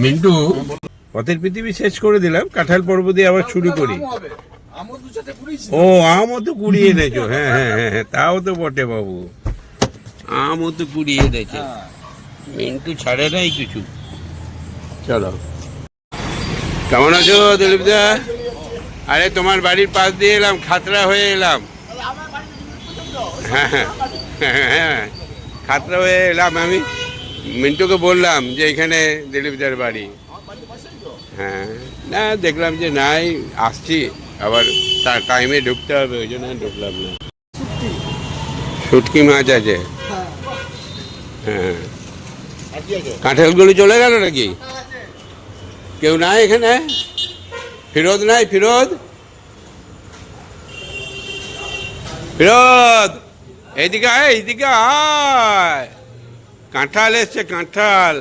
মিন্টু পথের পৃথিবী শেষ করে দিলাম, কাঁঠাল পর্ব দিয়ে আবার শুরু করি। ও আমও তো কুড়িয়ে এনেছো, হ্যাঁ হ্যাঁ হ্যাঁ হ্যাঁ, তাও তো বটে বাবু, আমও তো কুড়িয়ে এনেছে। মিন্টু ছাড়ে নাই কিছু। চলো, কেমন আছো দিলীপ দা? আরে তোমার বাড়ির পাশ দিয়ে এলাম, খাতড়া হয়ে এলাম। হ্যাঁ হ্যাঁ হ্যাঁ, খাতড়া হয়ে এলাম। আমি মিন্টুকে বললাম যে এখানে দিলীপদার বাড়ি। হ্যাঁ, না দেখলাম যে নাই, আসছি আবার তার টাইমে ঢুকতে হবে, ওই জন্য ঢুকলাম না। শুটকি মাছ আছে, হ্যাঁ। কাঁঠালগুলি চলে গেল নাকি? কেউ নাই এখানে? ফিরোজ নাই? ফিরোজ, ফিরোজ এইদিকে আয়, এইদিকে আয়। কাঁঠাল এসছে, কাঁঠাল,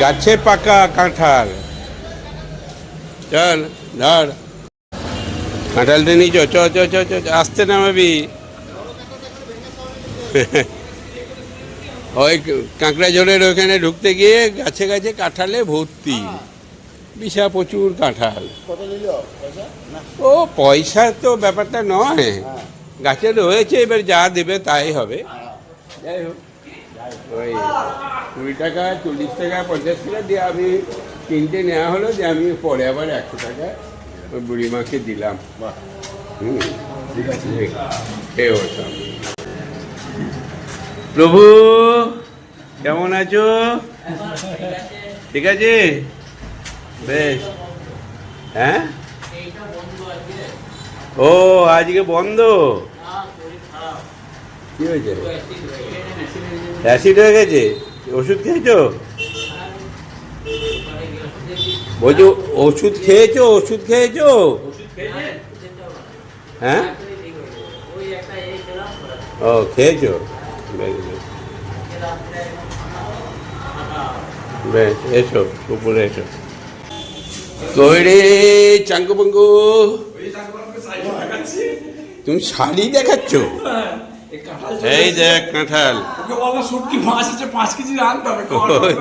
গাছে পাকা কাঁঠাল। চল ধর কাঁঠালটা নিয়ে চ চ চ চ, আসতে নামাবি। ওই কাঁকড়া ঝোলের ওখানে ঢুকতে গিয়ে গাছে গাছে কাঁঠালে ভর্তি, বিশা প্রচুর কাঁঠাল। ও পয়সা তো ব্যাপারটা নয়, গাছে রয়েছে, এবার যা দেবে তাই হবে। যাই হোক, ওই 20 টাকা 40 টাকা 50 টাকা দিয়ে আমি কিনতে নেওয়া হলো, যে আমি পরে আবার 100 টাকা ওই বুড়িমাকে দিলাম। ঠিক আছে, প্রভু কেমন আছো? ঠিক আছে, বেশ। হ্যাঁ, ও আজকে বন্ধ? কি হয়েছে? অ্যাসিড হয়ে গেছে? ওষুধ খেয়েছো? বলছো ওষুধ খেয়েছো? ওষুধ খেয়েছো? হ্যাঁ, ও খেয়েছো, বেশ। এসো উপরে এসো। কইরে চাঙ্কু পাঙ্কু, তুমি শাড়ি দেখাচ্ছ? এই দেখ কাঁঠাল,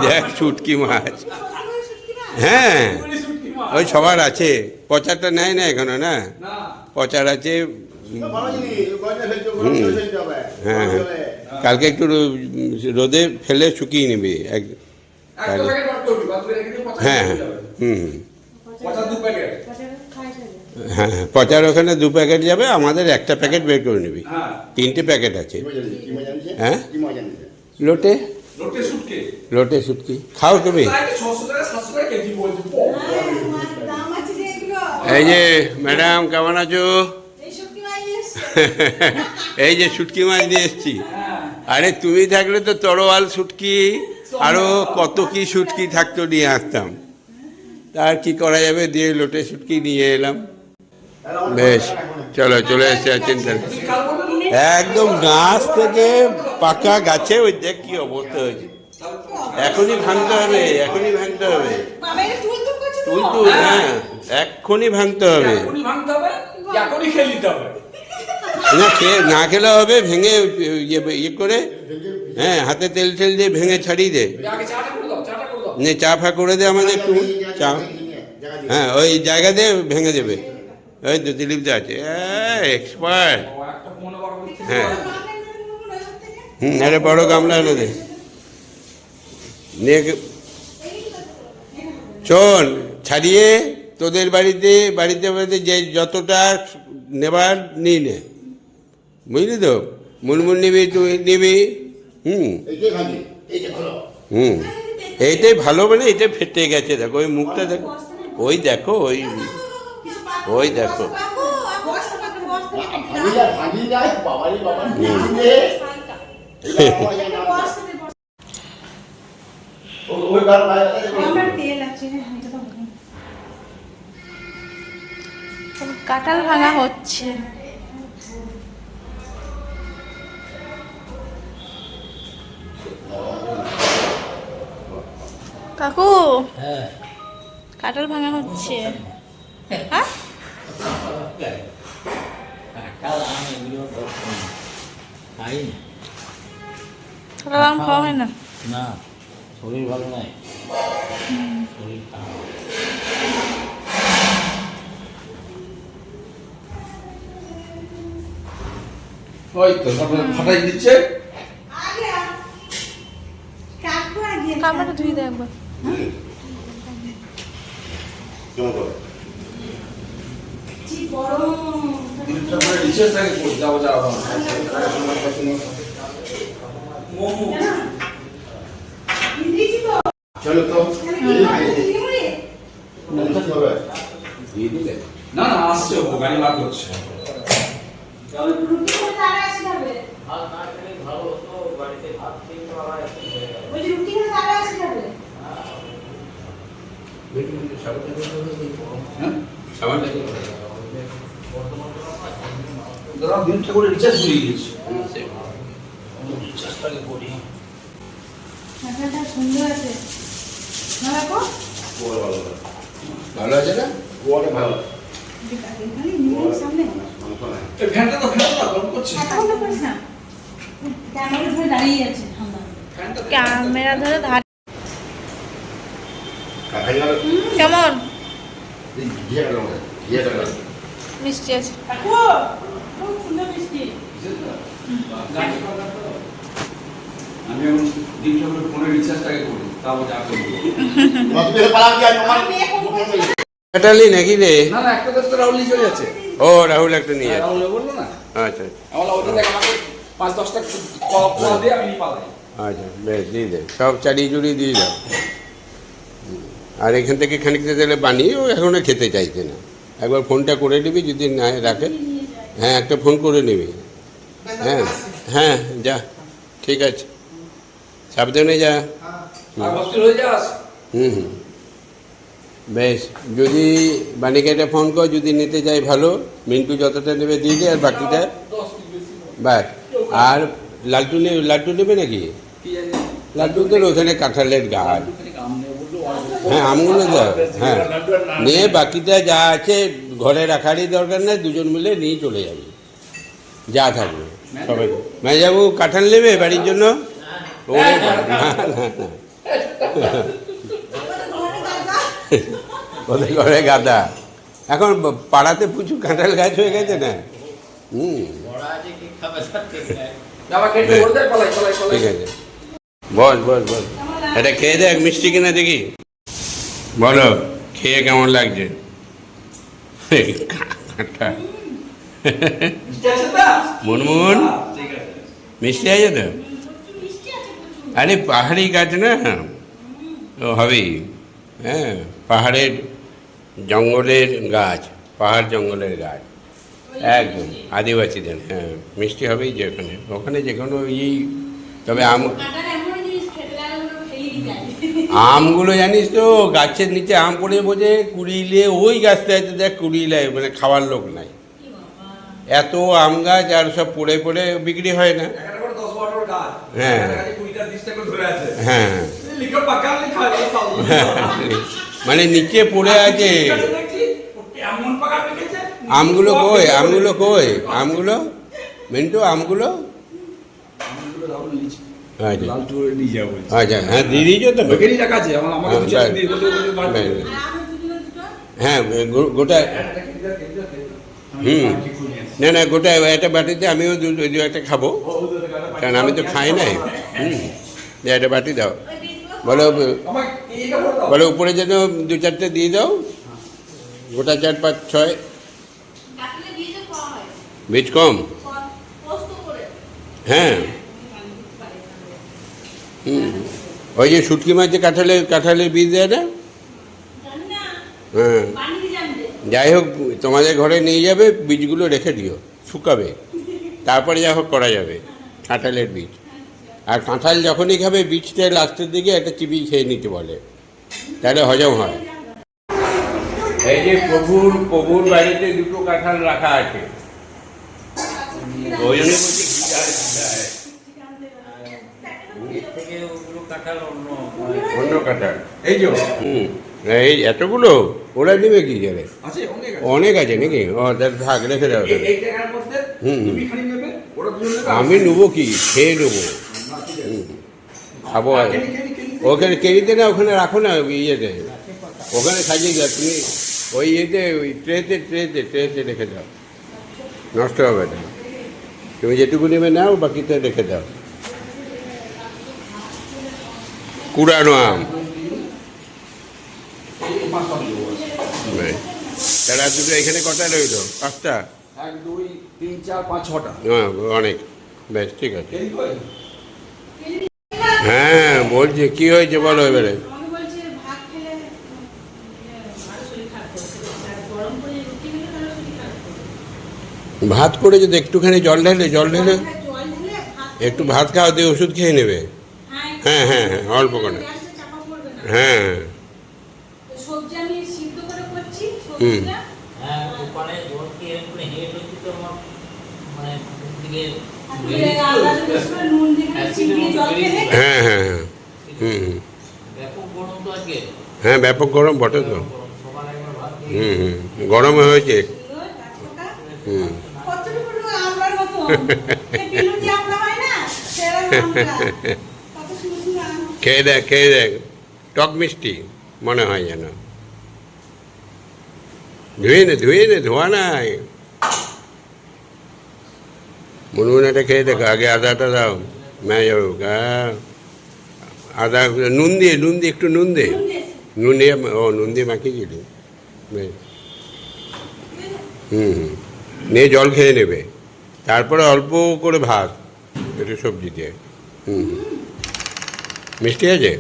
দেখ শুটকি মাছ। হ্যাঁ, ওই সবার আছে, পচারটা নেয় না এখনো, না পচার আছে। হ্যাঁ হ্যাঁ, কালকে একটু রোদে ফেলে শুকিয়ে নিবি। হ্যাঁ হ্যাঁ, হ্যাঁ হ্যাঁ, পচার ওখানে 2 প্যাকেট যাবে, আমাদের একটা প্যাকেট বের করে নিবি। 3টে প্যাকেট আছে। হ্যাঁ, লোটে লোটে শুটকি খাও তুমি? এই যে ম্যাডাম কেমন আছো? এই যে শুটকি মাছ নিয়ে এসছি। আরে তুমি থাকলে তো তরোয়াল শুটকি আরো কত কি শুটকি থাকতো, নিয়ে আসতাম। তার কি করা যাবে, দিয়ে লোটে শুটকি নিয়ে এলাম। বেশ, চলো চলে এসছে, চিন্তা একদম গাছ থেকে পাকা গাছে। ওই দেখ কি অবস্থা হয়েছে, এখনই ভাঙতে হবে, এখনই ভাঙতে হবে। তুলতুল, হ্যাঁ এক্ষুনি ভাঙতে হবে। না না খেলে হবে, ভেঙে ইয়ে করে, হ্যাঁ হাতে তেল টেল দিয়ে ভেঙে ছাড়িয়ে দে। নে চা ফা করে দে আমাদের একটু চা। হ্যাঁ, ওই জায়গা দিয়ে ভেঙে দেবে। ওই তো দিলীপ দা আছে, এক্সপার্ট। হ্যাঁ আরে বড় গামলা এনে দে। নিয়ে শোন, ছাড়িয়ে তোদের বাড়িতে বাড়িতে যে যতটা নেবার নিয়ে নে, বুঝলি তো? মুলমুল নিবি, তুই নিবি। এইটাই ভালো, মানে এটা ফেটে গেছে, দেখো ওই মুখটা দেখো, ওই দেখো, ওই ওই দেখো। কাঁঠাল ভাঙা হচ্ছে। কাকু, কাঁঠাল ভাঙা হচ্ছে। হ্যাঁ, কাঁঠাল আম খাওয়া হয় না। না, শরীর ভালো নাই, শরীর খারাপ। ওই তো তারপরে ফাটাই দিচ্ছে। কামড়াটা ধুই দে একবার। তারপরে রিচার্জ থাকে করে যাওয়া যাওয়া চলো তো দিয়ে দিলে না না আসছে ও গাড়ি বার করছে। ভাত না খেলে ভালো হতো, বাড়িতে ভাত খেয়ে তো আবার একটু হয়ে গেল। হ্যাঁ দিন ঠাকুরের রিচার্জ হয়ে গেছে। রিচার্জটাকে করি। সুন্দর আছে ভালো আছে না? ভালো ফ্যানটা তো গরম করছে। ক্যামেরা ধরে ধার কেমন মিষ্টি আছে। আমি এখন দিন ঠাকুরের ফোনের রিচার্জটাকে করি, তারপর যা করবো। কাটালি নাকি রে? না না একটা তো রাহুলই চলে যাচ্ছে। ও রাহুল একটা নিয়ে যাচ্ছে। রাহুল বললো না আচ্ছা আমার ওটা দেখ আমাকে 5-10টা কল দিয়ে আমি পালাই। আচ্ছা বেশ দিয়ে দে, সব চারি চুড়ি দিয়ে দাও। আর এখান থেকে খানিকটা তাহলে বানিয়ে ও এখনো খেতে চাইছে না। একবার ফোনটা করে নিবি, যদি না রাখে হ্যাঁ একটা ফোন করে নিবি। হ্যাঁ হ্যাঁ যা, ঠিক আছে, সাবধানে যা। আর হসপিটাল হয়ে যাস। হুম হুম বেশ, যদি বানিকাটা ফোন কর, যদি নিতে চাই ভালো, মিন্টু যতটা নেবে দিয়ে দে, আর বাকিটা বাস। আর লাড্ডু নেবে নাকি? লাড্ডুদের ওখানে কাঁঠালের গাছ, হ্যাঁ আমগুলো দাও, হ্যাঁ নিয়ে বাকিটা যা আছে ঘরে রাখারই দরকার নেই, দুজন মিলে নিয়ে চলে যাবে যা থাকবে সবাই। মেজাবু কাঁঠাল নেবে বাড়ির জন্য? ওরে বাবা, না না না ওদের ঘরে গাদা, এখন পাড়াতে প্রচুর কাঁঠাল গাছ হয়ে গেছে না। বড় আছে কি খাবে সব ঠিক আছে। যাবা কেটে বল দে পালাই পালাই পালাই। ঠিক আছে, বল বল বল, এটা খেয়ে দেখ মিষ্টি কিনা দেখি, বলো খেয়ে কেমন লাগছে? কাঁঠাল মুনমুন ঠিক আছে। মিষ্টি আছে তো? আরে পাহাড়ি গাছ না, ও হবেই। হ্যাঁ পাহাড়ের জঙ্গলের গাছ, পাহাড় জঙ্গলের গাছ একদম আদিবাসীদের। হ্যাঁ মিষ্টি হবেই, যে ওখানে ওখানে যে কোনো তবে আমগুলো জানিস তো, গাছের নিচে আম পড়ে বোঝে কুড়িলে, ওই গাছটাতে দেখ কুড়িলে মানে খাওয়ার লোক নাই, এত আম গাছ, আর সব পড়ে পড়ে বিক্রি হয় না। একটা করে 10-12টা গাছ। হ্যাঁ। একটা গাছে 20টা 30টা করে ধরে আছে। হ্যাঁ লিখো পাকা লিখা মানে নিচে পড়ে আছে। এমন পাকা পেকেছে। আমগুলো কই, আমগুলো কই, আমগুলো মিন্টু আমগুলো? আচ্ছা লাল টুরে নিয়ে যাবো। আচ্ছা হ্যাঁ দিয়ে দিয়েছো তো? ওখানেই রাখা আছে, আমার আমাকে হ্যাঁ, তো চেক দিয়ে বলতে বার করে। হ্যাঁ গোটা, হুম না না গোটা একটা বাটিতে, আমিও দু একটা খাবো, কারণ আমি তো খাই নাই। একটা বাটি দাও, বলো আমাকে এইটা বলে দাও। বলো উপরে যেন 2-4টে দিয়ে দাও, গোটা 4-5-6। বীজ কম? হ্যাঁ ওই যে শুটকি মাছ যে কাঁঠালের বীজ দেয় না? হ্যাঁ যাই হোক, তোমাদের ঘরে নিয়ে যাবে, বীজগুলো রেখে দিও, শুকাবে, তারপরে যা হোক করা যাবে কাঁঠালের বীজ। আর কাঁঠাল যখনই খাবে বীজটা লাস্টের দিকে একটা চিবিয়ে খেয়ে নিতে বলে, তাহলে হজম হয়। এই যে প্রভুর বাড়িতে 2টো কাঁঠাল রাখা আছে, ওই জন্য এর থেকে ওগুলো কাঁঠাল অন্য কাঁঠাল। এই যে এই এতগুলো ওরা নেবে কি জানে? আছে অনেক আছে। অনেক আছে নাকি? ও তাহলে থাক, রেখে দাও তাহলে। এই জায়গার মধ্যে তুমি খালি নেবে, ওরা দুজন নেবে। আমি নেবো কি, খেয়ে নেবো। খাবো আর ওখানে কেরিতে না, ওখানে রাখো না ইয়েতে, ওখানে সাজিয়ে দাও তুমি, ওই ইয়েতে ওই ট্রেতে রেখে দাও, নষ্ট হবে না। তুমি যেটুকু নেবে নাও, বাকিতে রেখে দাও। কুড়ানো আম তারা দুটো এখানে কটা রইল? 5টা? 1 2 3 4 5 6টা। হ্যাঁ, অনেক, বেশ ঠিক আছে। হ্যাঁ বলছি, কি হয়েছে বলো এবারে। ভাত করে যদি একটুখানি জল ঢেলে একটু ভাত খাওয়া দিয়ে ওষুধ খেয়ে নেবে। হ্যাঁ হ্যাঁ হ্যাঁ, অল্প করে। হ্যাঁ হুম হ্যাঁ, দোকানে জল খেয়ে এরকম হেঁটে হচ্ছে তো আমার মানে দিকে হ্যাঁ হ্যাঁ হ্যাঁ হুম ব্যাপক গরম তো আজকে। হ্যাঁ, ব্যাপক গরম বটে তো। সকালে একবার ভাত হুম গরম হয়েছে। হুম খেয়ে দেখ টক মিষ্টি মনে হয় যেন। ধুয়ে নে, ধোয়া নাই। মুনমুনাটা খেয়ে দেখো, আগে আদাটা দাও। আদা নুন দিয়ে একটু নুন দে, নুন দিয়ে মাখিয়ে দিলি। বেশ। নিয়ে জল খেয়ে নেবে, তারপরে অল্প করে ভাত, একটু সবজি দিয়ে। মিষ্টি আছে?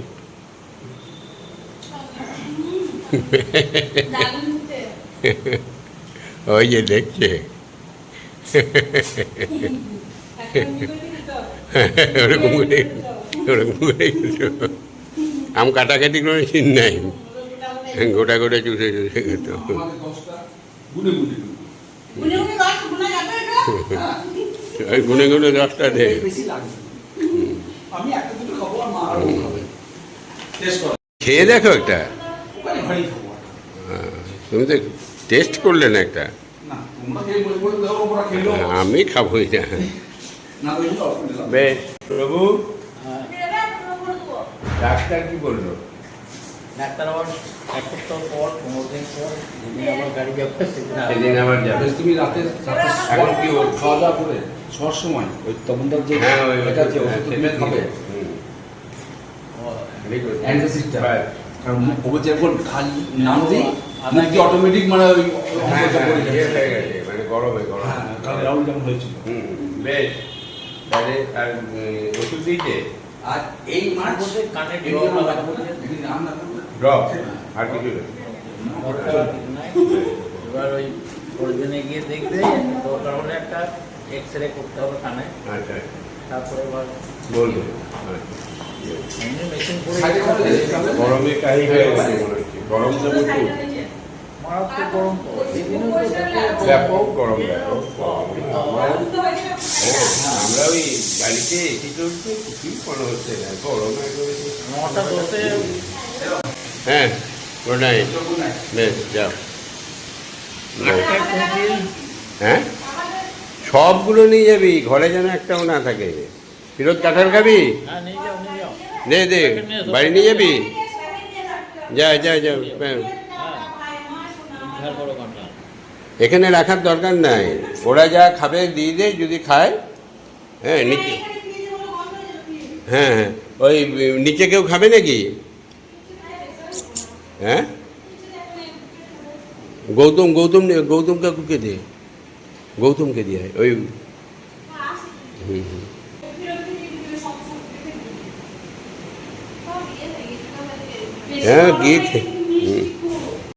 ওই যে দেখছে, ওরকম করে আম কাটাকাটি কোনো চিন নাই, গোটা চুষে খেত। ওই গুনে 10টা দে। খেয়ে দেখো একটা, তুমি তো টেস্ট করলে না একটা। আমি খাবোই না। বেশ প্রভু, ডাক্তার কি বললো? ডাক্তার আবার 1 সপ্তাহ পর 15 দিন পর যেদিন আবার গাড়ি যাবে সেদিন আবার যাবে। তুমি রাতে এখন কি ওর খাওয়া দাওয়া করে শোয়ার সময় ওই তখনকার যে হ্যাঁ ওই এটা যে ওষুধ তুমি খাবে অ্যান্টাসিডটা, কারণ ওকে যখন খালি নাম দিই নাকি অটোমেটিক মানে ওই মানে গরমে কালে রাউন্ড যেমন হয়েছিল। বেশ, তাহলে আর ওষুধ দিয়েছে? আর এই মাস বলতে কানে এই ড্রপ আমরা লাগাবো। ড্রপ আর কিছু না? এবার ওই প্রয়োজনে গিয়ে দেখবে, দরকার হলে একটা এক্সরে করতে হবে কানে, আচ্ছা, তারপরে এবার বলবো। এমনি মেশিন করে গরমে কাহি হয়ে গেছে মনে হচ্ছে, গরম তো প্রচুর, মারাত্মক গরম তো সেদিনও তো ব্যাপক গরম, ব্যাপক গরম। আমরা ওই গাড়িতে এসি চলছে, কিছুই মনে হচ্ছে না, গরম একবারে। 9টা 10-এ হ্যাঁ, গুড নাইট। বেশ, যাও। হ্যাঁ, সবগুলো নিয়ে যাবি, ঘরে যেন একটাও না থাকে। ফিরোজ কাঁঠাল খাবি? হ্যাঁ নিয়ে যাও দে বাড়ি নিয়ে যাবি? যা। হ্যাঁ বিশাল বড় ঘন্টা। এখানে রাখার দরকার নাই, ওরা যা খাবে দিয়ে দে, যদি খায়। হ্যাঁ নিচে, হ্যাঁ ওই নিচে কেউ খাবে নাকি? হ্যাঁ, গৌতম কাকুকে দে, গৌতমকে দিয়ে ওই হ্যাঁ গিয়ে